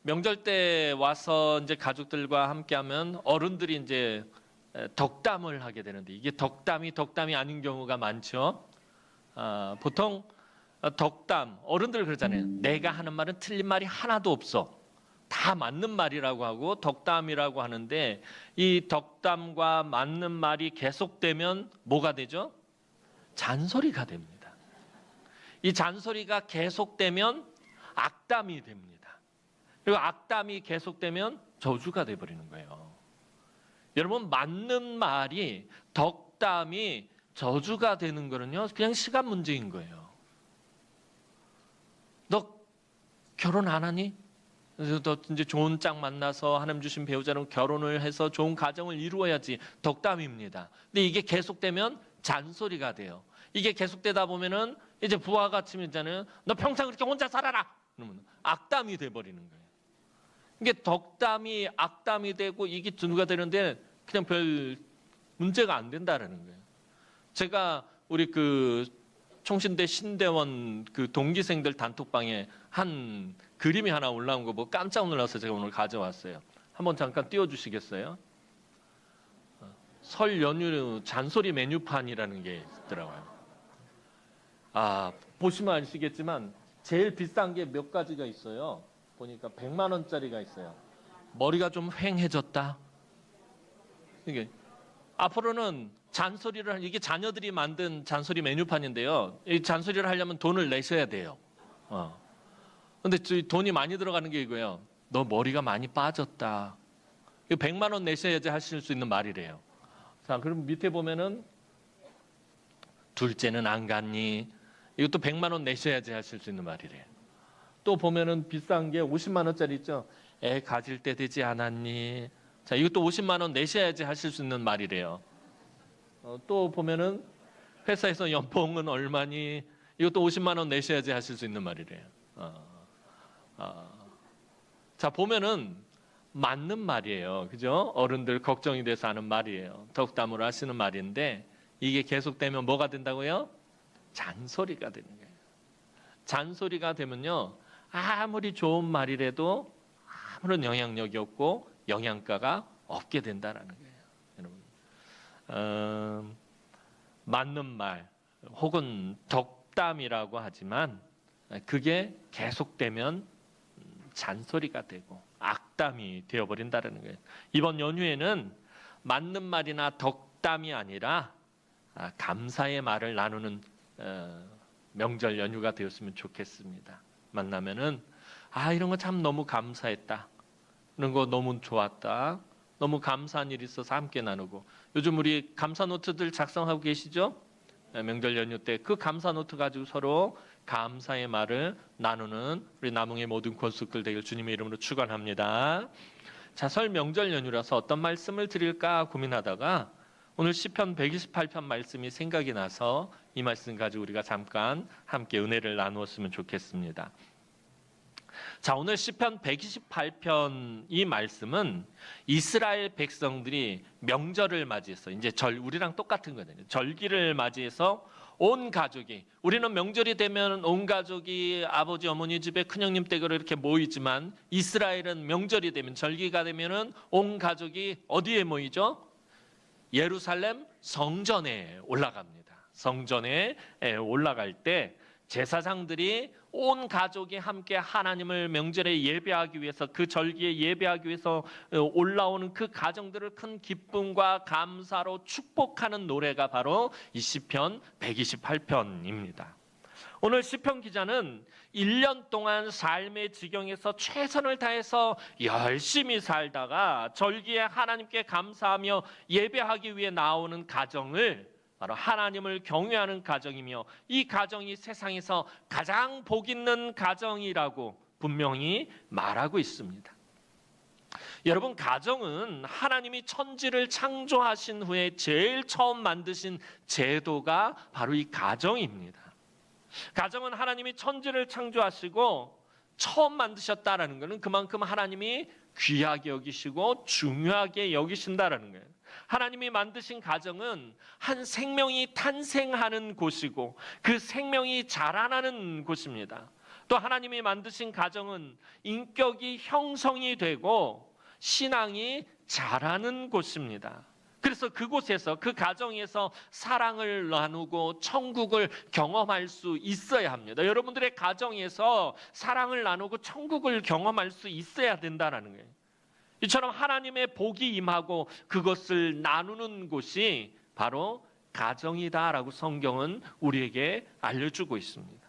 명절 때 와서 이제 가족들과 함께하면 어른들이 이제 덕담을 하게 되는데 이게 덕담이 아닌 경우가 많죠. 보통 덕담 어른들 그러잖아요. 내가 하는 말은 틀린 말이 하나도 없어. 다 맞는 말이라고 하고 덕담이라고 하는데 이 덕담과 맞는 말이 계속되면 뭐가 되죠? 잔소리가 됩니다. 이 잔소리가 계속되면 악담이 됩니다. 그리고 악담이 계속되면 저주가 돼버리는 거예요. 여러분, 맞는 말이 덕담이 저주가 되는 거는요, 그냥 시간 문제인 거예요. 너 결혼 안 하니? 그래서 너 이제 좋은 짝 만나서 하나님 주신 배우자랑 결혼을 해서 좋은 가정을 이루어야지. 덕담입니다. 근데 이게 계속되면 잔소리가 돼요. 이게 계속되다 보면은 이제 부하가 치면 있잖아요. 너 평생 그렇게 혼자 살아라. 그러면 악담이 돼버리는 거예요. 이게 덕담이 악담이 되고 이게 누가 되는데 그냥 별 문제가 안 된다라는 거예요. 제가 우리 그 총신대 신대원 그 동기생들 단톡방에 한 그림이 하나 올라온 거 보고 깜짝 놀라서 제가 오늘 가져왔어요. 한번 잠깐 띄워주시겠어요? 설 연휴 잔소리 메뉴판이라는 게 있더라고요. 보시면 아시겠지만 제일 비싼 게 몇 가지가 있어요. 보니까 100만 원짜리가 있어요. 머리가 좀 휑해졌다. 이게 앞으로는 잔소리를 이게 자녀들이 만든 잔소리 메뉴판인데요. 이 잔소리를 하려면 돈을 내셔야 돼요. 근데 돈이 많이 들어가는 게 이거예요. 너 머리가 많이 빠졌다. 100만 원 내셔야지 하실 수 있는 말이래요. 자, 그럼 밑에 보면은 둘째는 안 갔니? 이것도 100만 원 내셔야지 하실 수 있는 말이래요. 또 보면은 비싼 게 50만 원짜리 있죠. 애 가질 때 되지 않았니? 자, 이것도 50만 원 내셔야지 하실 수 있는 말이래요. 또 보면은 회사에서 연봉은 얼마니? 이것도 50만 원 내셔야지 하실 수 있는 말이래요. 자, 보면은 맞는 말이에요. 그죠? 어른들 걱정이 돼서 하는 말이에요. 덕담으로 하시는 말인데 이게 계속되면 뭐가 된다고요? 잔소리가 되는 거예요. 잔소리가 되면요. 아무리 좋은 말이라도 아무런 영향력이 없고 영양가가 없게 된다라는 거예요. 여러분, 맞는 말 혹은 덕담이라고 하지만 그게 계속되면 잔소리가 되고 악담이 되어버린다는 거예요. 이번 연휴에는 맞는 말이나 덕담이 아니라 감사의 말을 나누는 명절 연휴가 되었으면 좋겠습니다. 만나면은 이런 거 참 너무 감사했다. 이런 거 너무 좋았다. 너무 감사한 일이 있어서 함께 나누고. 요즘 우리 감사 노트들 작성하고 계시죠? 명절 연휴 때 그 감사 노트 가지고 서로 감사의 말을 나누는 우리 남흥의 모든 권속들 되길 주님의 이름으로 축원합니다. 자, 설 명절 연휴라서 어떤 말씀을 드릴까 고민하다가 오늘 시편 128편 말씀이 생각이 나서 이 말씀 가지고 우리가 잠깐 함께 은혜를 나누었으면 좋겠습니다. 자, 오늘 시편 128편 이 말씀은 이스라엘 백성들이 명절을 맞이해서 이제 우리랑 똑같은 거거든요. 절기를 맞이해서 온 가족이, 우리는 명절이 되면 온 가족이 아버지 어머니 집에 큰형님 댁으로 이렇게 모이지만 이스라엘은 명절이 되면 절기가 되면은 온 가족이 어디에 모이죠? 예루살렘 성전에 올라갑니다. 성전에 올라갈 때 제사장들이 온 가족이 함께 하나님을 명절에 예배하기 위해서 그 절기에 예배하기 위해서 올라오는 그 가정들을 큰 기쁨과 감사로 축복하는 노래가 바로 이 시편 128편입니다. 오늘 시편 기자는 1년 동안 삶의 지경에서 최선을 다해서 열심히 살다가 절기에 하나님께 감사하며 예배하기 위해 나오는 가정을 바로 하나님을 경외하는 가정이며 이 가정이 세상에서 가장 복 있는 가정이라고 분명히 말하고 있습니다. 여러분, 가정은 하나님이 천지를 창조하신 후에 제일 처음 만드신 제도가 바로 이 가정입니다. 가정은 하나님이 천지를 창조하시고 처음 만드셨다라는 것은 그만큼 하나님이 귀하게 여기시고 중요하게 여기신다라는 거예요. 하나님이 만드신 가정은 한 생명이 탄생하는 곳이고 그 생명이 자라나는 곳입니다. 또 하나님이 만드신 가정은 인격이 형성이 되고 신앙이 자라는 곳입니다. 그래서 그곳에서, 그 가정에서 사랑을 나누고 천국을 경험할 수 있어야 합니다. 여러분들의 가정에서 사랑을 나누고 천국을 경험할 수 있어야 된다는 거예요. 이처럼 하나님의 복이 임하고 그것을 나누는 곳이 바로 가정이다라고 성경은 우리에게 알려주고 있습니다.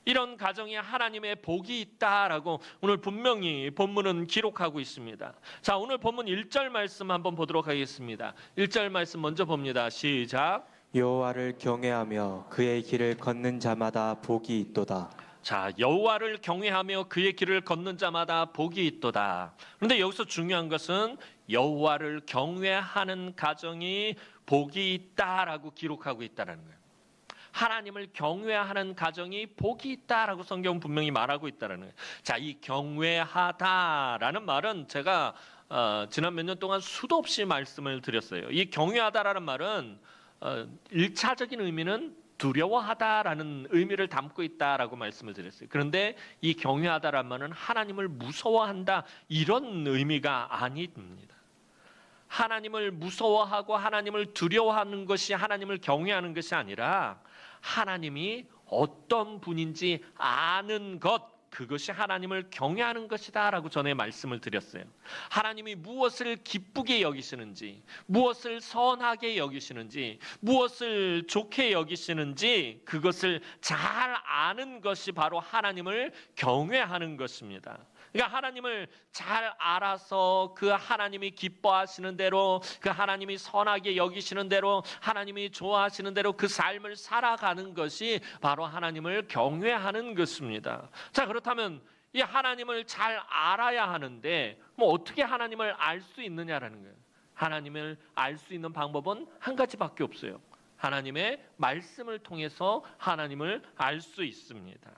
이런 가정에 하나님의 복이 있다라고 오늘 분명히 본문은 기록하고 있습니다. 자, 오늘 본문 1절 말씀 한번 보도록 하겠습니다. 1절 말씀 먼저 봅니다. 시작. 여호와를 경외하며 그의 길을 걷는 자마다 복이 있도다. 자, 여호와를 경외하며 그의 길을 걷는 자마다 복이 있도다. 그런데 여기서 중요한 것은 여호와를 경외하는 가정이 복이 있다라고 기록하고 있다는 거예요. 하나님을 경외하는 가정이 복이 있다라고 성경 분명히 말하고 있다는 거예요. 자, 이 경외하다라는 말은 제가 지난 몇 년 동안 수도 없이 말씀을 드렸어요. 이 경외하다라는 말은 1차적인 의미는 두려워하다라는 의미를 담고 있다라고 말씀을 드렸어요. 그런데 이 경외하다라는 말은 하나님을 무서워한다 이런 의미가 아닙니다. 하나님을 무서워하고 하나님을 두려워하는 것이 하나님을 경외하는 것이 아니라 하나님이 어떤 분인지 아는 것, 그것이 하나님을 경외하는 것이다 라고 전에 말씀을 드렸어요. 하나님이 무엇을 기쁘게 여기시는지, 무엇을 선하게 여기시는지, 무엇을 좋게 여기시는지 그것을 잘 아는 것이 바로 하나님을 경외하는 것입니다. 그러니까 하나님을 잘 알아서 그 하나님이 기뻐하시는 대로, 그 하나님이 선하게 여기시는 대로, 하나님이 좋아하시는 대로 그 삶을 살아가는 것이 바로 하나님을 경외하는 것입니다. 자, 그렇다면 이 하나님을 잘 알아야 하는데 어떻게 하나님을 알 수 있느냐라는 거예요. 하나님을 알 수 있는 방법은 한 가지밖에 없어요. 하나님의 말씀을 통해서 하나님을 알 수 있습니다.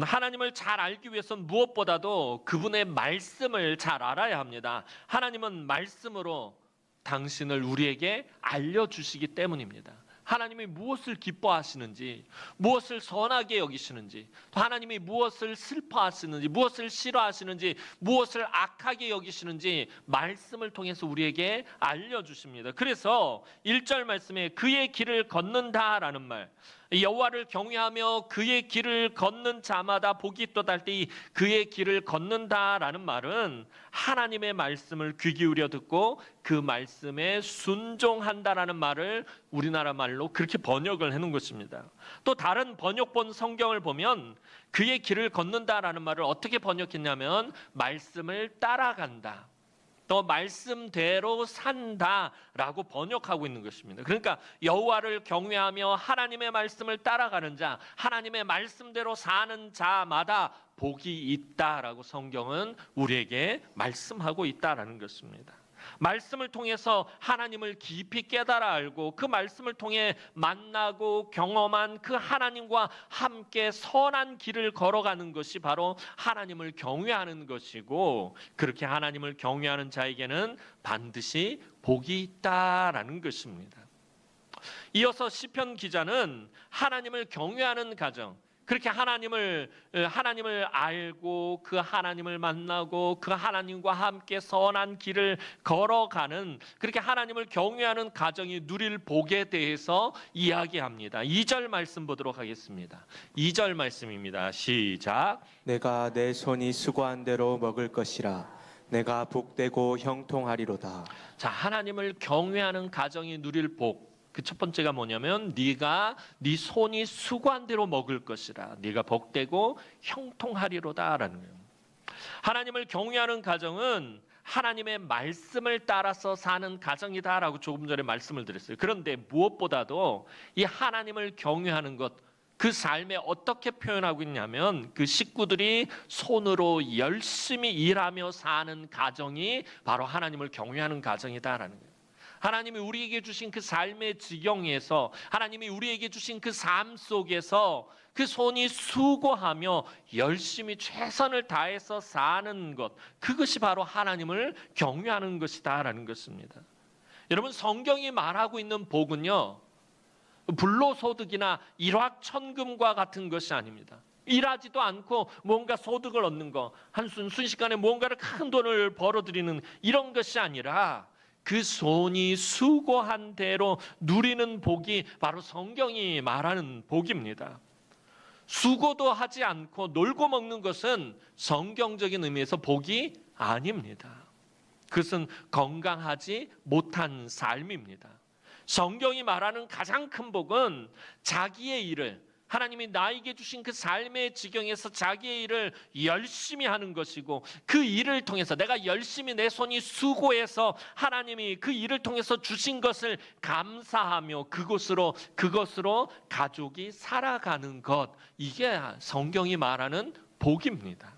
하나님을 잘 알기 위해서는 무엇보다도 그분의 말씀을 잘 알아야 합니다. 하나님은 말씀으로 당신을 우리에게 알려주시기 때문입니다. 하나님이 무엇을 기뻐하시는지, 무엇을 선하게 여기시는지, 또 하나님이 무엇을 슬퍼하시는지, 무엇을 싫어하시는지, 무엇을 악하게 여기시는지 말씀을 통해서 우리에게 알려주십니다. 그래서 1절 말씀에 그의 길을 걷는다라는 말, 여호와를 경외하며 그의 길을 걷는 자마다 복이 있도다 할 때 이 그의 길을 걷는다라는 말은 하나님의 말씀을 귀 기울여 듣고 그 말씀에 순종한다라는 말을 우리나라 말로 그렇게 번역을 해놓은 것입니다. 또 다른 번역본 성경을 보면 그의 길을 걷는다라는 말을 어떻게 번역했냐면 말씀을 따라간다, 또 말씀대로 산다라고 번역하고 있는 것입니다. 그러니까 여호와를 경외하며 하나님의 말씀을 따라가는 자, 하나님의 말씀대로 사는 자마다 복이 있다라고 성경은 우리에게 말씀하고 있다라는 것입니다. 말씀을 통해서 하나님을 깊이 깨달아 알고 그 말씀을 통해 만나고 경험한 그 하나님과 함께 선한 길을 걸어가는 것이 바로 하나님을 경외하는 것이고, 그렇게 하나님을 경외하는 자에게는 반드시 복이 있다라는 것입니다. 이어서 시편 기자는 하나님을 경외하는 가정, 그렇게 하나님을 알고 그 하나님을 만나고 그 하나님과 함께 선한 길을 걸어가는, 그렇게 하나님을 경외하는 가정이 누릴 복에 대해서 이야기합니다. 2절 말씀 보도록 하겠습니다. 2절 말씀입니다. 시작. 내가 내 손이 수고한 대로 먹을 것이라. 내가 복되고 형통하리로다. 자, 하나님을 경외하는 가정이 누릴 복, 그 첫 번째가 뭐냐면 네가 네 손이 수고한 대로 먹을 것이라. 네가 복되고 형통하리로다라는 거예요. 하나님을 경외하는 가정은 하나님의 말씀을 따라서 사는 가정이다라고 조금 전에 말씀을 드렸어요. 그런데 무엇보다도 이 하나님을 경외하는 것, 그 삶에 어떻게 표현하고 있냐면 그 식구들이 손으로 열심히 일하며 사는 가정이 바로 하나님을 경외하는 가정이다라는 거예요. 하나님이 우리에게 주신 그 삶의 지경에서, 하나님이 우리에게 주신 그 삶 속에서 그 손이 수고하며 열심히 최선을 다해서 사는 것, 그것이 바로 하나님을 경외하는 것이다라는 것입니다. 여러분, 성경이 말하고 있는 복은요, 불로소득이나 일확천금과 같은 것이 아닙니다. 일하지도 않고 뭔가 소득을 얻는 거, 순식간에 뭔가를 큰 돈을 벌어들이는 이런 것이 아니라 그 손이 수고한 대로 누리는 복이 바로 성경이 말하는 복입니다. 수고도 하지 않고 놀고 먹는 것은 성경적인 의미에서 복이 아닙니다. 그것은 건강하지 못한 삶입니다. 성경이 말하는 가장 큰 복은 자기의 일을, 하나님이 나에게 주신 그 삶의 지경에서 자기의 일을 열심히 하는 것이고, 그 일을 통해서 내가 열심히 내 손이 수고해서 하나님이 그 일을 통해서 주신 것을 감사하며 그것으로 가족이 살아가는 것, 이게 성경이 말하는 복입니다.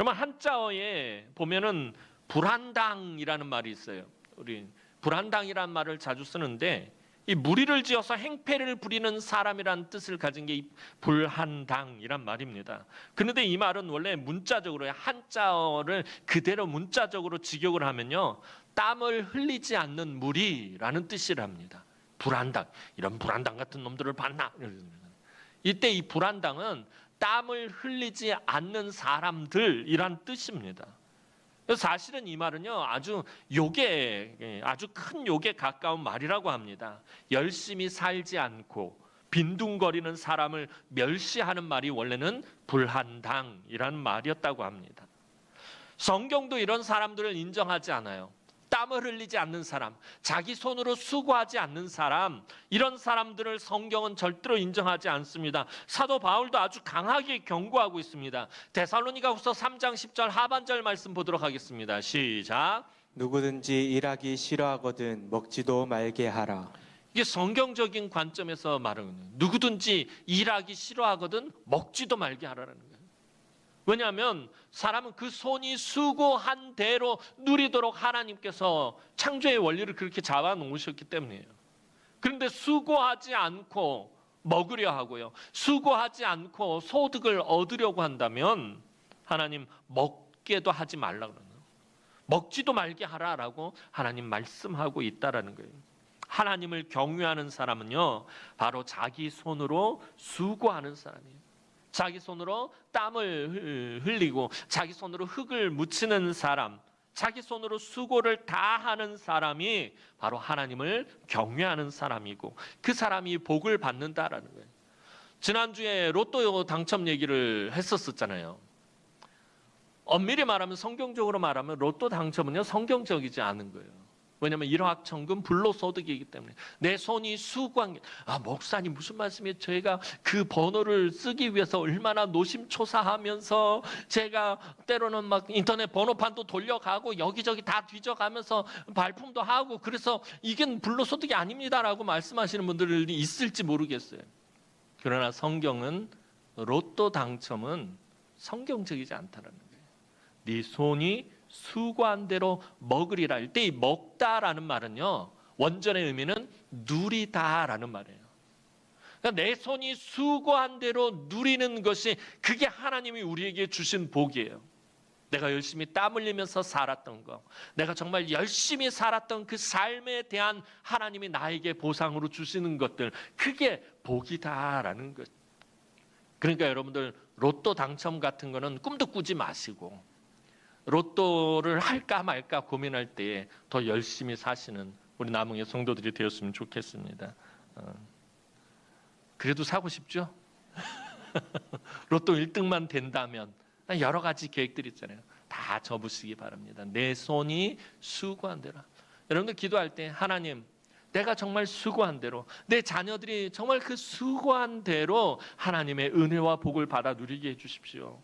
여러분, 한자어에 보면은 불한당이라는 말이 있어요. 우리 불한당이라는 말을 자주 쓰는데, 이 무리를 지어서 행패를 부리는 사람이란 뜻을 가진 게 불한당이란 말입니다. 그런데 이 말은 원래 문자적으로 한자어를 그대로 문자적으로 직역을 하면요, 땀을 흘리지 않는 무리라는 뜻이랍니다. 불한당, 이런 불한당 같은 놈들을 봤나? 이때 이 불한당은 땀을 흘리지 않는 사람들이란 뜻입니다. 사실은 이 말은요, 아주 큰 욕에 가까운 말이라고 합니다. 열심히 살지 않고 빈둥거리는 사람을 멸시하는 말이 원래는 불한당이라는 말이었다고 합니다. 성경도 이런 사람들을 인정하지 않아요. 땀을 흘리지 않는 사람, 자기 손으로 수고하지 않는 사람, 이런 사람들을 성경은 절대로 인정하지 않습니다. 사도 바울도 아주 강하게 경고하고 있습니다. 데살로니가후서 3장 10절 하반절 말씀 보도록 하겠습니다. 시작. 누구든지 일하기 싫어하거든 먹지도 말게 하라. 이게 성경적인 관점에서 말하는 거예요. 누구든지 일하기 싫어하거든 먹지도 말게 하라는 거예요. 왜냐하면 사람은 그 손이 수고한 대로 누리도록 하나님께서 창조의 원리를 그렇게 잡아 놓으셨기 때문이에요. 그런데 수고하지 않고 먹으려 하고요, 수고하지 않고 소득을 얻으려고 한다면 하나님 먹게도 하지 말라고 그러는 거예요. 먹지도 말게 하라라고 하나님 말씀하고 있다라는 거예요. 하나님을 경외하는 사람은요, 바로 자기 손으로 수고하는 사람이에요. 자기 손으로 땀을 흘리고 자기 손으로 흙을 묻히는 사람, 자기 손으로 수고를 다하는 사람이 바로 하나님을 경외하는 사람이고, 그 사람이 복을 받는다라는 거예요. 지난주에 로또 당첨 얘기를 했었잖아요. 엄밀히 말하면, 성경적으로 말하면 로또 당첨은요, 성경적이지 않은 거예요. 왜냐하면 일확천금 불로소득이기 때문에 내 손이 수고한 게, 목사님 무슨 말씀이에요? 저희가 그 번호를 쓰기 위해서 얼마나 노심초사하면서, 제가 때로는 막 인터넷 번호판도 돌려가고 여기저기 다 뒤져가면서 발품도 하고, 그래서 이게 불로소득이 아닙니다라고 말씀하시는 분들이 있을지 모르겠어요. 그러나 성경은 로또 당첨은 성경적이지 않다라는 거예요. 네 손이 수고한 대로 먹으리라. 이때 이 먹다라는 말은요, 원전의 의미는 누리다라는 말이에요. 그러니까 내 손이 수고한 대로 누리는 것이, 그게 하나님이 우리에게 주신 복이에요. 내가 열심히 땀 흘리면서 살았던 거, 내가 정말 열심히 살았던 그 삶에 대한 하나님이 나에게 보상으로 주시는 것들, 그게 복이다라는 것. 그러니까 여러분들, 로또 당첨 같은 거는 꿈도 꾸지 마시고, 로또를 할까 말까 고민할 때에 더 열심히 사시는 우리 남흥의 성도들이 되었으면 좋겠습니다. 그래도 사고 싶죠? 로또 1등만 된다면 여러 가지 계획들이 있잖아요. 다 접으시기 바랍니다. 내 손이 수고한 대로. 여러분들 기도할 때, 하나님, 내가 정말 수고한 대로, 내 자녀들이 정말 그 수고한 대로 하나님의 은혜와 복을 받아 누리게 해주십시오.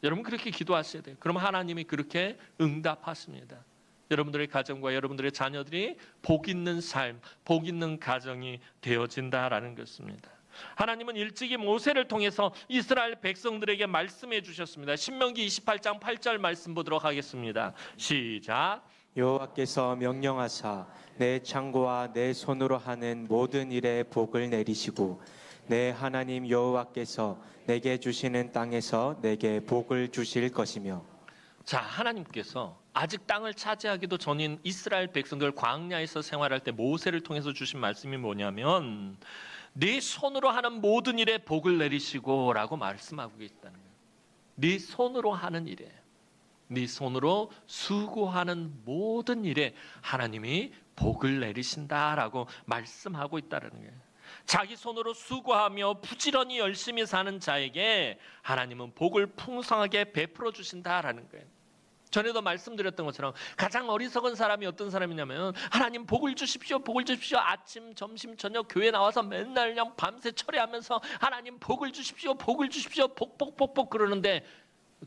여러분 그렇게 기도하셔야 돼요. 그럼 하나님이 그렇게 응답하십니다. 여러분들의 가정과 여러분들의 자녀들이 복 있는 삶, 복 있는 가정이 되어진다라는 것입니다. 하나님은 일찍이 모세를 통해서 이스라엘 백성들에게 말씀해 주셨습니다. 신명기 28장 8절 말씀 보도록 하겠습니다. 시작. 여호와께서 명령하사 내 창고와 내 손으로 하는 모든 일에 복을 내리시고, 내 하나님 여호와께서 내게 주시는 땅에서 내게 복을 주실 것이며. 자, 하나님께서 아직 땅을 차지하기도 전인 이스라엘 백성들 광야에서 생활할 때 모세를 통해서 주신 말씀이 뭐냐면 네 손으로 하는 모든 일에 복을 내리시고 라고 말씀하고 있다는 거예요. 네 손으로 하는 일에, 네 손으로 수고하는 모든 일에 하나님이 복을 내리신다라고 말씀하고 있다는 거예요. 자기 손으로 수고하며 부지런히 열심히 사는 자에게 하나님은 복을 풍성하게 베풀어 주신다라는 거예요. 전에도 말씀드렸던 것처럼 가장 어리석은 사람이 어떤 사람이냐면 하나님 복을 주십시오, 복을 주십시오. 아침, 점심, 저녁 교회 나와서 맨날 그냥 밤새 철회하면서 하나님 복을 주십시오, 복을 주십시오, 복 그러는데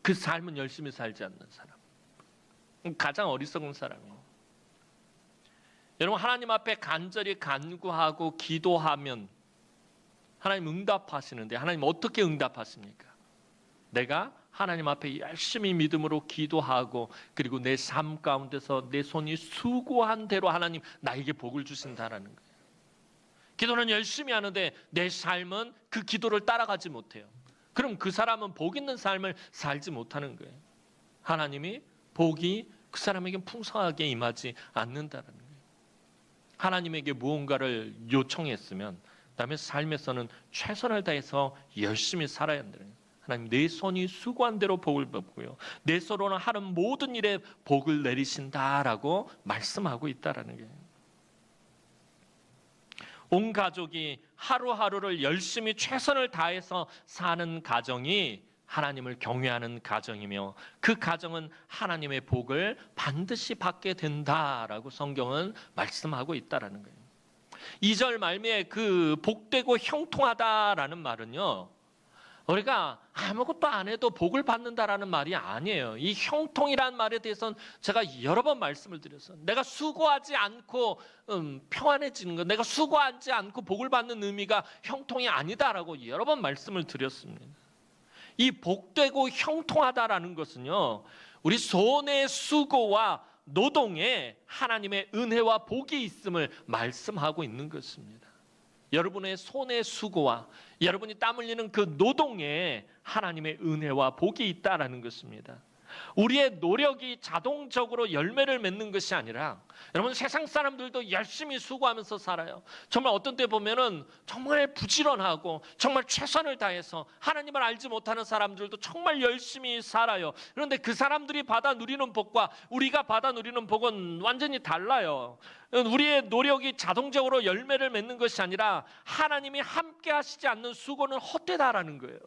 그 삶은 열심히 살지 않는 사람, 가장 어리석은 사람이에요. 여러분, 하나님 앞에 간절히 간구하고 기도하면 하나님 응답하시는데 하나님 어떻게 응답하십니까? 내가 하나님 앞에 열심히 믿음으로 기도하고 그리고 내 삶 가운데서 내 손이 수고한 대로 하나님 나에게 복을 주신다라는 거예요. 기도는 열심히 하는데 내 삶은 그 기도를 따라가지 못해요. 그럼 그 사람은 복 있는 삶을 살지 못하는 거예요. 하나님이 복이 그 사람에게 풍성하게 임하지 않는다라는 거예요. 하나님에게 무언가를 요청했으면 그다음에 삶에서는 최선을 다해서 열심히 살아야 한다는 거예요. 하나님 내 손이 수고한 대로 복을 받고요, 내 손으로 하는 모든 일에 복을 내리신다라고 말씀하고 있다라는 거예요. 온 가족이 하루하루를 열심히 최선을 다해서 사는 가정이 하나님을 경외하는 가정이며 그 가정은 하나님의 복을 반드시 받게 된다라고 성경은 말씀하고 있다라는 거예요. 2절 말미에 그 복되고 형통하다라는 말은요, 우리가 아무것도 안 해도 복을 받는다라는 말이 아니에요. 이 형통이라는 말에 대해서는 제가 여러 번 말씀을 드렸어요. 내가 수고하지 않고 평안해지는 것, 내가 수고하지 않고 복을 받는 의미가 형통이 아니다라고 여러 번 말씀을 드렸습니다. 이 복되고 형통하다라는 것은요, 우리 손의 수고와 노동에 하나님의 은혜와 복이 있음을 말씀하고 있는 것입니다. 여러분의 손의 수고와 여러분이 땀 흘리는 그 노동에 하나님의 은혜와 복이 있다라는 것입니다. 우리의 노력이 자동적으로 열매를 맺는 것이 아니라, 여러분 세상 사람들도 열심히 수고하면서 살아요. 정말 어떤 때 보면은 정말 부지런하고 정말 최선을 다해서 하나님을 알지 못하는 사람들도 정말 열심히 살아요. 그런데 그 사람들이 받아 누리는 복과 우리가 받아 누리는 복은 완전히 달라요. 우리의 노력이 자동적으로 열매를 맺는 것이 아니라 하나님이 함께 하시지 않는 수고는 헛되다라는 거예요.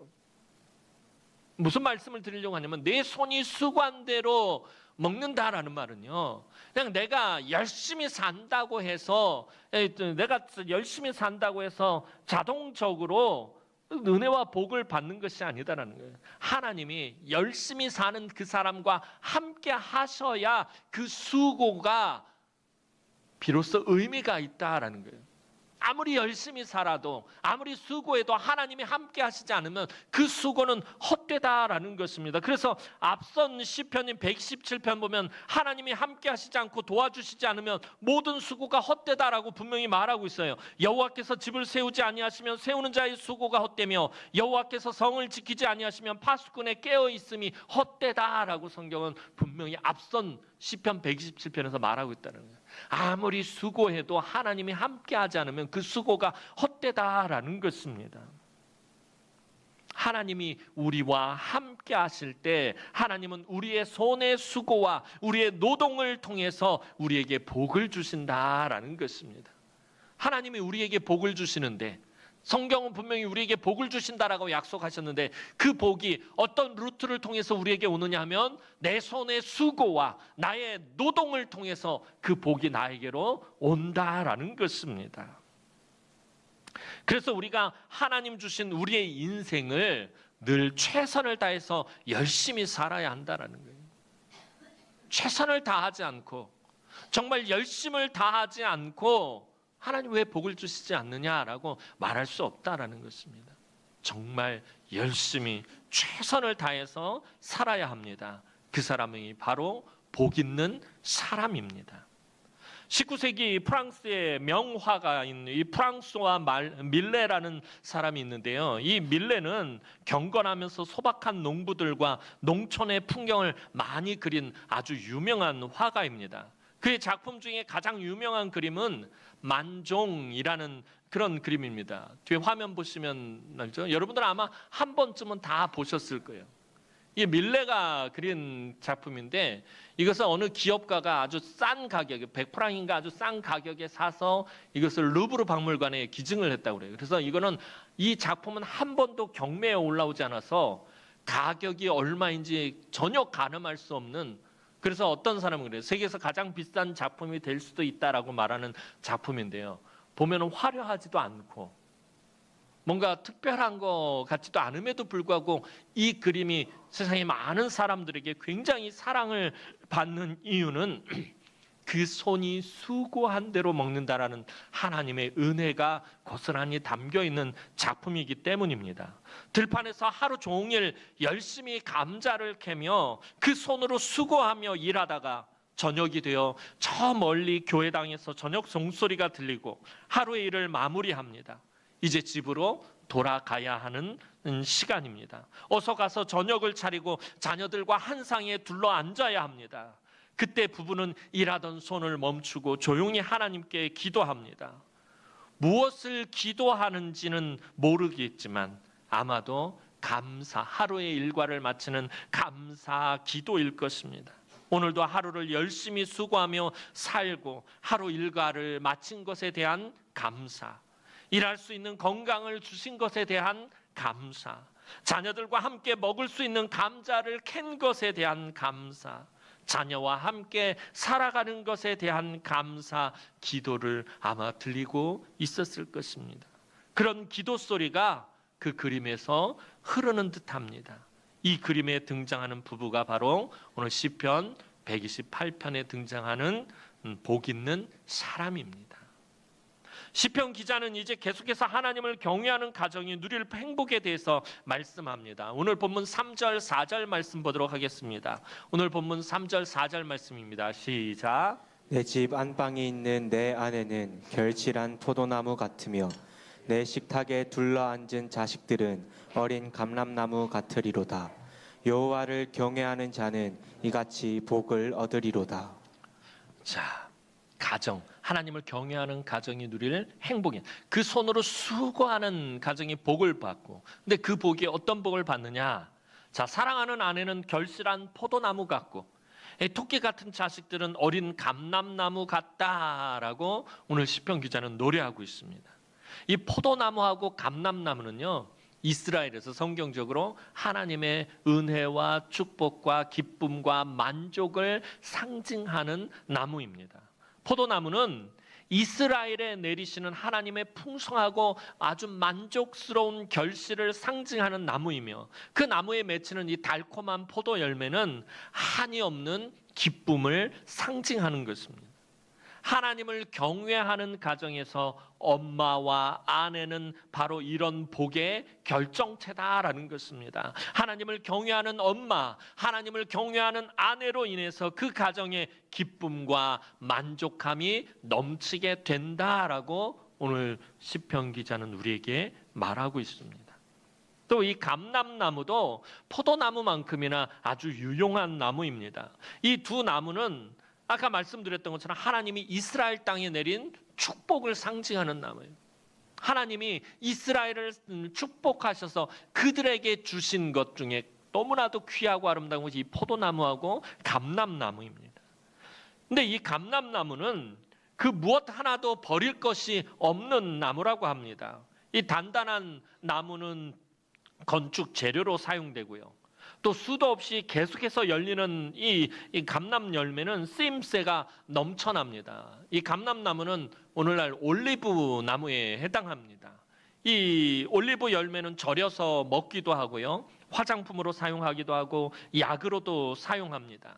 무슨 말씀을 드리려고 하냐면 내 손이 수고한 대로 먹는다라는 말은요, 그냥 내가 열심히 산다고 해서 자동적으로 은혜와 복을 받는 것이 아니다라는 거예요. 하나님이 열심히 사는 그 사람과 함께 하셔야 그 수고가 비로소 의미가 있다라는 거예요. 아무리 열심히 살아도 아무리 수고해도 하나님이 함께 하시지 않으면 그 수고는 헛되다라는 것입니다. 그래서 앞선 시편인 117편 보면 하나님이 함께 하시지 않고 도와주시지 않으면 모든 수고가 헛되다라고 분명히 말하고 있어요. 여호와께서 집을 세우지 아니하시면 세우는 자의 수고가 헛되며 여호와께서 성을 지키지 아니하시면 파수꾼의 깨어 있음이 헛되다라고 성경은 분명히 앞선 시편 127편에서 말하고 있다는 거예요. 아무리 수고해도 하나님이 함께하지 않으면 그 수고가 헛되다라는 것입니다. 하나님이 우리와 함께 하실 때 하나님은 우리의 손의 수고와 우리의 노동을 통해서 우리에게 복을 주신다라는 것입니다. 하나님이 우리에게 복을 주시는데 성경은 분명히 우리에게 복을 주신다라고 약속하셨는데 그 복이 어떤 루트를 통해서 우리에게 오느냐 하면 내 손의 수고와 나의 노동을 통해서 그 복이 나에게로 온다라는 것입니다. 그래서 우리가 하나님 주신 우리의 인생을 늘 최선을 다해서 열심히 살아야 한다라는 거예요. 최선을 다하지 않고 정말 열심을 다하지 않고 하나님 왜 복을 주시지 않느냐라고 말할 수 없다라는 것입니다. 정말 열심히 최선을 다해서 살아야 합니다. 그 사람이 바로 복 있는 사람입니다. 19세기 프랑스의 명화가인 이 프랑스와 밀레라는 사람이 있는데요. 이 밀레는 경건하면서 소박한 농부들과 농촌의 풍경을 많이 그린 아주 유명한 화가입니다. 그의 작품 중에 가장 유명한 그림은 만종이라는 그런 그림입니다. 뒤에 화면 보시면 알죠? 여러분들 아마 한 번쯤은 다 보셨을 거예요. 이 밀레가 그린 작품인데 이것은 어느 기업가가 아주 싼 가격에 100프랑인가 아주 싼 가격에 사서 이것을 루브르 박물관에 기증을 했다고 그래요. 그래서 이거는 이 작품은 한 번도 경매에 올라오지 않아서 가격이 얼마인지 전혀 가늠할 수 없는, 그래서 어떤 사람은 그래요. 세계에서 가장 비싼 작품이 될 수도 있다라고 말하는 작품인데요. 보면은 화려하지도 않고 뭔가 특별한 것 같지도 않음에도 불구하고 이 그림이 세상에 많은 사람들에게 굉장히 사랑을 받는 이유는 그 손이 수고한 대로 먹는다라는 하나님의 은혜가 고스란히 담겨 있는 작품이기 때문입니다. 들판에서 하루 종일 열심히 감자를 캐며 그 손으로 수고하며 일하다가 저녁이 되어 저 멀리 교회당에서 저녁 종소리가 들리고 하루의 일을 마무리합니다. 이제 집으로 돌아가야 하는 시간입니다. 어서 가서 저녁을 차리고 자녀들과 한 상에 둘러 앉아야 합니다. 그때 부부는 일하던 손을 멈추고 조용히 하나님께 기도합니다. 무엇을 기도하는지는 모르겠지만 아마도 감사, 하루의 일과를 마치는 감사 기도일 것입니다. 오늘도 하루를 열심히 수고하며 살고 하루 일과를 마친 것에 대한 감사, 일할 수 있는 건강을 주신 것에 대한 감사, 자녀들과 함께 먹을 수 있는 감자를 캔 것에 대한 감사, 자녀와 함께 살아가는 것에 대한 감사 기도를 아마 들리고 있었을 것입니다. 그런 기도 소리가 그 그림에서 흐르는 듯합니다. 이 그림에 등장하는 부부가 바로 오늘 시편 128편에 등장하는 복 있는 사람입니다. 시편 기자는 이제 계속해서 하나님을 경외하는 가정이 누릴 행복에 대해서 말씀합니다. 오늘 본문 3절 4절 말씀 보도록 하겠습니다. 오늘 본문 3절 4절 말씀입니다. 시작. 내 집 안방에 있는 내 아내는 결실한 포도나무 같으며 내 식탁에 둘러앉은 자식들은 어린 감람나무 같으리로다. 여호와를 경외하는 자는 이같이 복을 얻으리로다. 자, 가정, 하나님을 경외하는 가정이 누릴 행복이, 그 손으로 수고하는 가정이 복을 받고, 근데 그 복이 어떤 복을 받느냐? 자, 사랑하는 아내는 결실한 포도나무 같고 토끼 같은 자식들은 어린 감람나무 같다라고 오늘 시편 기자는 노래하고 있습니다. 이 포도나무하고 감람나무는요, 이스라엘에서 성경적으로 하나님의 은혜와 축복과 기쁨과 만족을 상징하는 나무입니다. 포도나무는 이스라엘에 내리시는 하나님의 풍성하고 아주 만족스러운 결실을 상징하는 나무이며, 그 나무에 맺히는 이 달콤한 포도 열매는 한이 없는 기쁨을 상징하는 것입니다. 하나님을 경외하는 가정에서 엄마와 아내는 바로 이런 복의 결정체다라는 것입니다. 하나님을 경외하는 엄마, 하나님을 경외하는 아내로 인해서 그 가정의 기쁨과 만족함이 넘치게 된다라고 오늘 시편 기자는 우리에게 말하고 있습니다. 또 이 감람나무도 포도나무만큼이나 아주 유용한 나무입니다. 이 두 나무는 아까 말씀드렸던 것처럼 하나님이 이스라엘 땅에 내린 축복을 상징하는 나무예요. 하나님이 이스라엘을 축복하셔서 그들에게 주신 것 중에 너무나도 귀하고 아름다운 것이 이 포도나무하고 감람나무입니다. 근데 이 감람나무는 그 무엇 하나도 버릴 것이 없는 나무라고 합니다. 이 단단한 나무는 건축 재료로 사용되고요. 또 수도 없이 계속해서 열리는 이 감람 열매는 쓰임새가 넘쳐납니다. 이 감람나무는 오늘날 올리브 나무에 해당합니다. 이 올리브 열매는 절여서 먹기도 하고요, 화장품으로 사용하기도 하고 약으로도 사용합니다.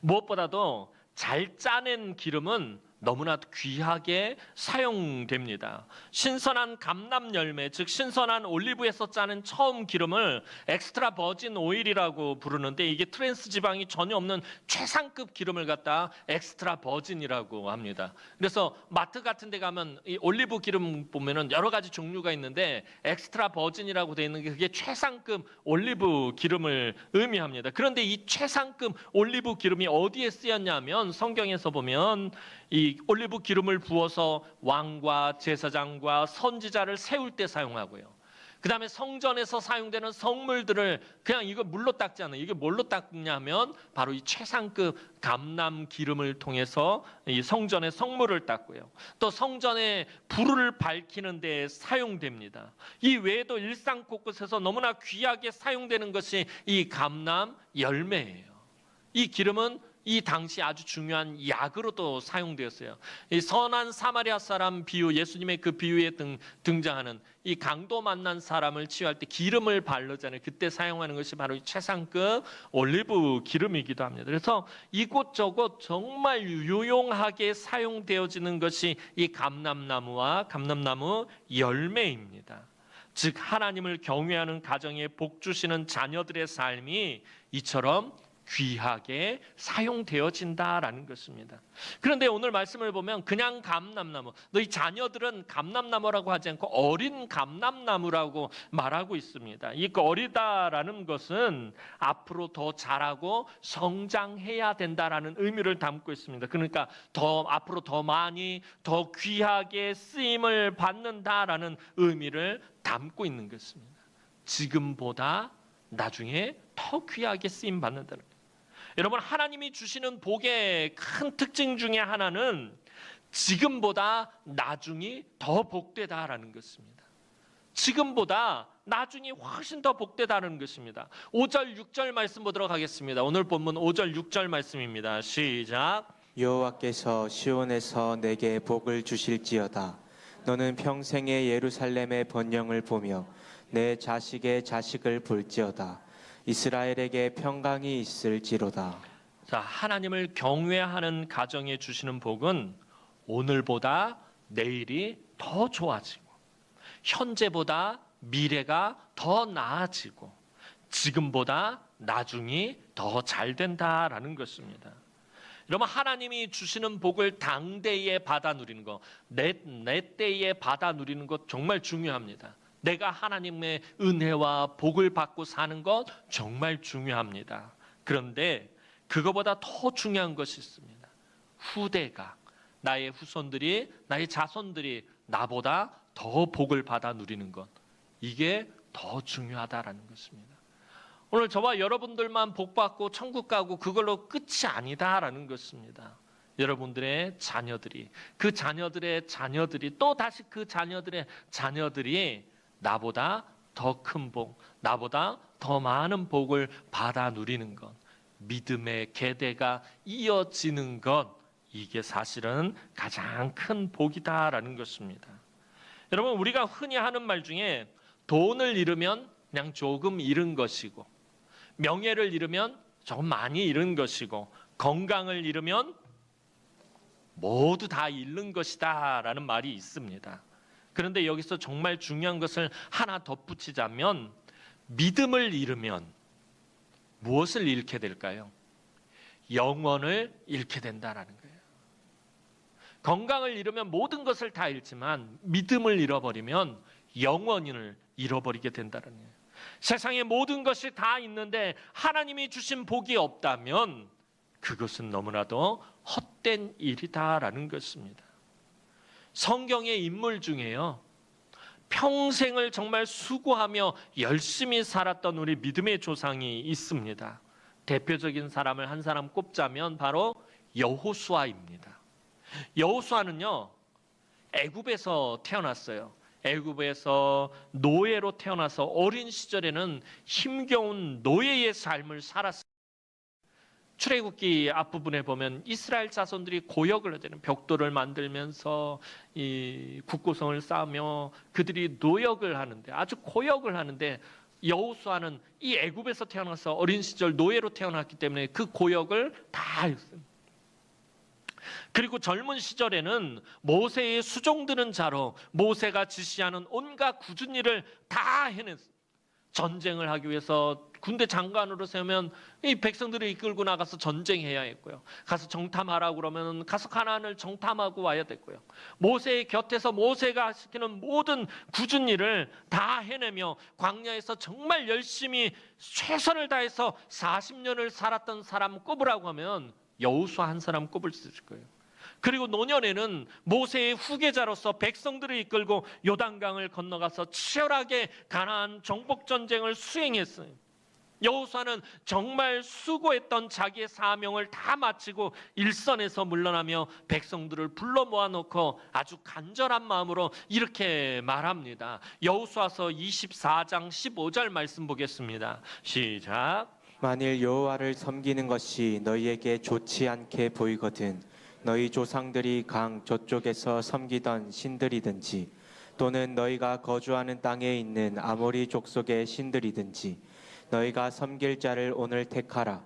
무엇보다도 잘 짜낸 기름은 너무나 귀하게 사용됩니다. 신선한 감람 열매, 즉 신선한 올리브에서 짜는 처음 기름을 엑스트라 버진 오일이라고 부르는데, 이게 트랜스 지방이 전혀 없는 최상급 기름을 갖다 엑스트라 버진이라고 합니다. 그래서 마트 같은 데 가면 이 올리브 기름 보면은 여러 가지 종류가 있는데 엑스트라 버진이라고 되어 있는 게 그게 최상급 올리브 기름을 의미합니다. 그런데 이 최상급 올리브 기름이 어디에 쓰였냐면, 성경에서 보면 이 올리브 기름을 부어서 왕과 제사장과 선지자를 세울 때 사용하고요. 그 다음에 성전에서 사용되는 성물들을 그냥 이거 물로 닦지 않아요. 이게 뭘로 닦냐면 바로 이 최상급 감람 기름을 통해서 이 성전의 성물을 닦고요. 또 성전에 불을 밝히는 데 사용됩니다. 이 외에도 일상 곳곳에서 너무나 귀하게 사용되는 것이 이 감람 열매예요. 이 기름은 이 당시 아주 중요한 약으로도 사용되었어요. 이 선한 사마리아 사람 비유, 예수님의 그 비유에 등장하는 이 강도 만난 사람을 치유할 때 기름을 바르잖아요. 그때 사용하는 것이 바로 이 최상급 올리브 기름이기도 합니다. 그래서 이곳저곳 정말 유용하게 사용되어지는 것이 이 감람나무와 감람나무 열매입니다. 즉 하나님을 경외하는 가정에 복 주시는 자녀들의 삶이 이처럼 귀하게 사용되어진다라는 것입니다. 그런데 오늘 말씀을 보면 그냥 감람나무, 너희 자녀들은 감람나무라고 하지 않고 어린 감람나무라고 말하고 있습니다. 이 어리다라는 것은 앞으로 더 자라고 성장해야 된다라는 의미를 담고 있습니다. 그러니까 더 앞으로 더 많이 더 귀하게 쓰임을 받는다라는 의미를 담고 있는 것입니다. 지금보다 나중에 더 귀하게 쓰임 받는다는 거예요. 여러분, 하나님이 주시는 복의 큰 특징 중에 하나는 지금보다 나중이 더 복되다라는 것입니다. 지금보다 나중이 훨씬 더 복되다는 것입니다. 5절 6절 말씀 보도록 하겠습니다. 오늘 본문 5절 6절 말씀입니다. 시작. 여호와께서 시온에서 내게 복을 주실지어다. 너는 평생에 예루살렘의 번영을 보며 내 자식의 자식을 볼지어다. 이스라엘에게 평강이 있을지로다. 자, 하나님을 경외하는 가정에 주시는 복은 오늘보다 내일이 더 좋아지고, 현재보다 미래가 더 나아지고, 지금보다 나중이 더 잘 된다라는 것입니다. 여러분, 하나님이 주시는 복을 당대에 받아 누리는 것, 내 때에 받아 누리는 것 정말 중요합니다. 내가 하나님의 은혜와 복을 받고 사는 것 정말 중요합니다. 그런데 그거보다 더 중요한 것이 있습니다. 후대가, 나의 후손들이, 나의 자손들이 나보다 더 복을 받아 누리는 것, 이게 더 중요하다라는 것입니다. 오늘 저와 여러분들만 복 받고 천국 가고 그걸로 끝이 아니다라는 것입니다. 여러분들의 자녀들이, 그 자녀들의 자녀들이, 또 다시 그 자녀들의 자녀들이 나보다 더 큰 복, 나보다 더 많은 복을 받아 누리는 것, 믿음의 계대가 이어지는 것, 이게 사실은 가장 큰 복이다라는 것입니다. 여러분, 우리가 흔히 하는 말 중에 돈을 잃으면 그냥 조금 잃은 것이고, 명예를 잃으면 조금 많이 잃은 것이고, 건강을 잃으면 모두 다 잃는 것이다 라는 말이 있습니다. 그런데 여기서 정말 중요한 것을 하나 덧붙이자면, 믿음을 잃으면 무엇을 잃게 될까요? 영원을 잃게 된다라는 거예요. 건강을 잃으면 모든 것을 다 잃지만 믿음을 잃어버리면 영원을 잃어버리게 된다는 거예요. 세상에 모든 것이 다 있는데 하나님이 주신 복이 없다면 그것은 너무나도 헛된 일이다라는 것입니다. 성경의 인물 중에요, 평생을 정말 수고하며 열심히 살았던 우리 믿음의 조상이 있습니다. 대표적인 사람을 한 사람 꼽자면 바로 여호수아입니다. 여호수아는요, 애굽에서 태어났어요. 애굽에서 노예로 태어나서 어린 시절에는 힘겨운 노예의 삶을 살았어요. 출애굽기 앞부분에 보면 이스라엘 자손들이 고역을 하잖아요. 벽돌을 만들면서 이 국고성을 쌓으며 그들이 노역을 하는데, 아주 고역을 하는데, 여호수아는 이 애굽에서 태어나서 어린 시절 노예로 태어났기 때문에 그 고역을 다 했어요. 그리고 젊은 시절에는 모세의 수종드는 자로 모세가 지시하는 온갖 굳은 일을 다 해냈어요. 전쟁을 하기 위해서 군대 장관으로 세우면 이 백성들을 이끌고 나가서 전쟁해야 했고요. 가서 정탐하라고 그러면 가서 가나안을 정탐하고 와야 됐고요. 모세의 곁에서 모세가 시키는 모든 굳은 일을 다 해내며 광야에서 정말 열심히 최선을 다해서 40년을 살았던 사람 꼽으라고 하면 여호수아 한 사람 꼽을 수 있을 거예요. 그리고 노년에는 모세의 후계자로서 백성들을 이끌고 요단강을 건너가서 치열하게 가나안 정복 전쟁을 수행했어요. 여호수아는 정말 수고했던 자기의 사명을 다 마치고 일선에서 물러나며 백성들을 불러 모아놓고 아주 간절한 마음으로 이렇게 말합니다. 여호수아서 24장 15절 말씀 보겠습니다. 시작. 만일 여호와를 섬기는 것이 너희에게 좋지 않게 보이거든 너희 조상들이 강 저쪽에서 섬기던 신들이든지 또는 너희가 거주하는 땅에 있는 아모리 족속의 신들이든지 너희가 섬길 자를 오늘 택하라.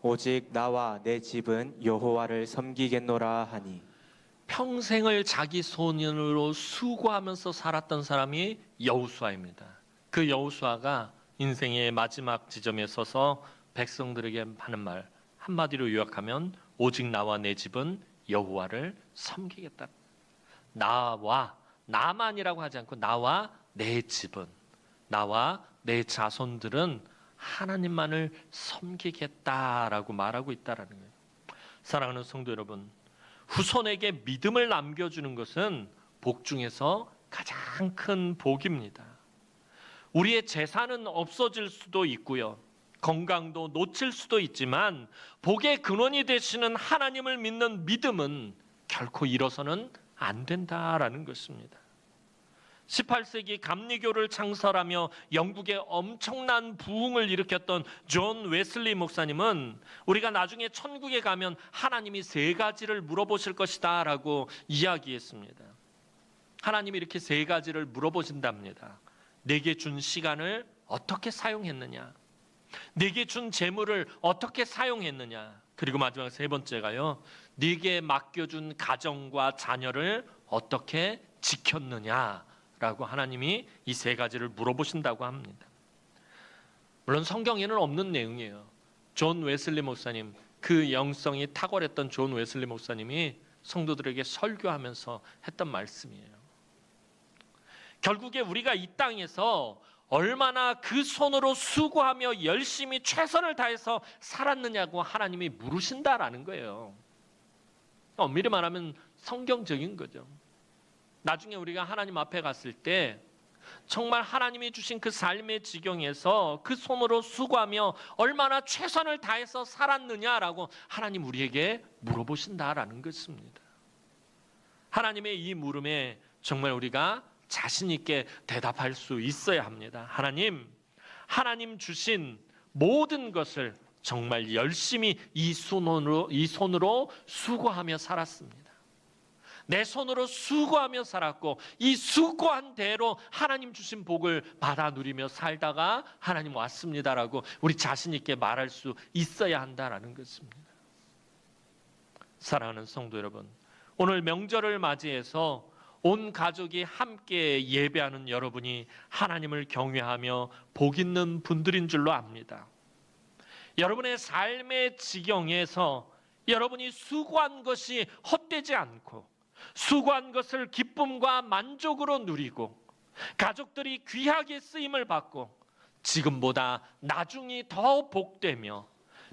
오직 나와 내 집은 여호와를 섬기겠노라 하니. 평생을 자기 손으로 수고하면서 살았던 사람이 여호수아입니다. 그 여호수아가 인생의 마지막 지점에 서서 백성들에게 하는 말 한마디로 요약하면 오직 나와 내 집은 여호와를 섬기겠다. 나와 나만이라고 하지 않고 나와 내 집은 나와 내 자손들은 하나님만을 섬기겠다라고 말하고 있다라는 거예요. 사랑하는 성도 여러분, 후손에게 믿음을 남겨주는 것은 복 중에서 가장 큰 복입니다. 우리의 재산은 없어질 수도 있고요. 건강도 놓칠 수도 있지만 복의 근원이 되시는 하나님을 믿는 믿음은 결코 잃어서는 안 된다라는 것입니다. 18세기 감리교를 창설하며 영국에 엄청난 부흥을 일으켰던 존 웨슬리 목사님은 우리가 나중에 천국에 가면 하나님이 3가지를 물어보실 것이다 라고 이야기했습니다. 하나님이 이렇게 3가지를 물어보신답니다. 내게 준 시간을 어떻게 사용했느냐, 네게 준 재물을 어떻게 사용했느냐, 그리고 마지막 3번째가요, 네게 맡겨준 가정과 자녀를 어떻게 지켰느냐라고 하나님이 이 3가지를 물어보신다고 합니다. 물론 성경에는 없는 내용이에요. 존 웨슬리 목사님, 그 영성이 탁월했던 존 웨슬리 목사님이 성도들에게 설교하면서 했던 말씀이에요. 결국에 우리가 이 땅에서 얼마나 그 손으로 수고하며 열심히 최선을 다해서 살았느냐고 하나님이 물으신다라는 거예요. 엄밀히 말하면 성경적인 거죠. 나중에 우리가 하나님 앞에 갔을 때 정말 하나님이 주신 그 삶의 지경에서 그 손으로 수고하며 얼마나 최선을 다해서 살았느냐라고 하나님 우리에게 물어보신다라는 것입니다. 하나님의 이 물음에 정말 우리가 자신 있게 대답할 수 있어야 합니다. 하나님 주신 모든 것을 정말 열심히 이 손으로 수고하며 살았습니다. 내 손으로 수고하며 살았고 이 수고한 대로 하나님 주신 복을 받아 누리며 살다가 하나님 왔습니다라고 우리 자신 있게 말할 수 있어야 한다라는 것입니다. 사랑하는 성도 여러분, 오늘 명절을 맞이해서 온 가족이 함께 예배하는 여러분이 하나님을 경외하며 복 있는 분들인 줄로 압니다. 여러분의 삶의 지경에서 여러분이 수고한 것이 헛되지 않고 수고한 것을 기쁨과 만족으로 누리고 가족들이 귀하게 쓰임을 받고 지금보다 나중이 더 복되며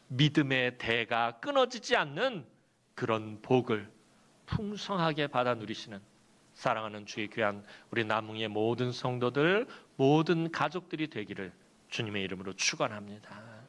믿음의 대가 끊어지지 않는 그런 복을 풍성하게 받아 누리시는 사랑하는 주의 귀한 우리 남흥의 모든 성도들, 모든 가족들이 되기를 주님의 이름으로 축원합니다.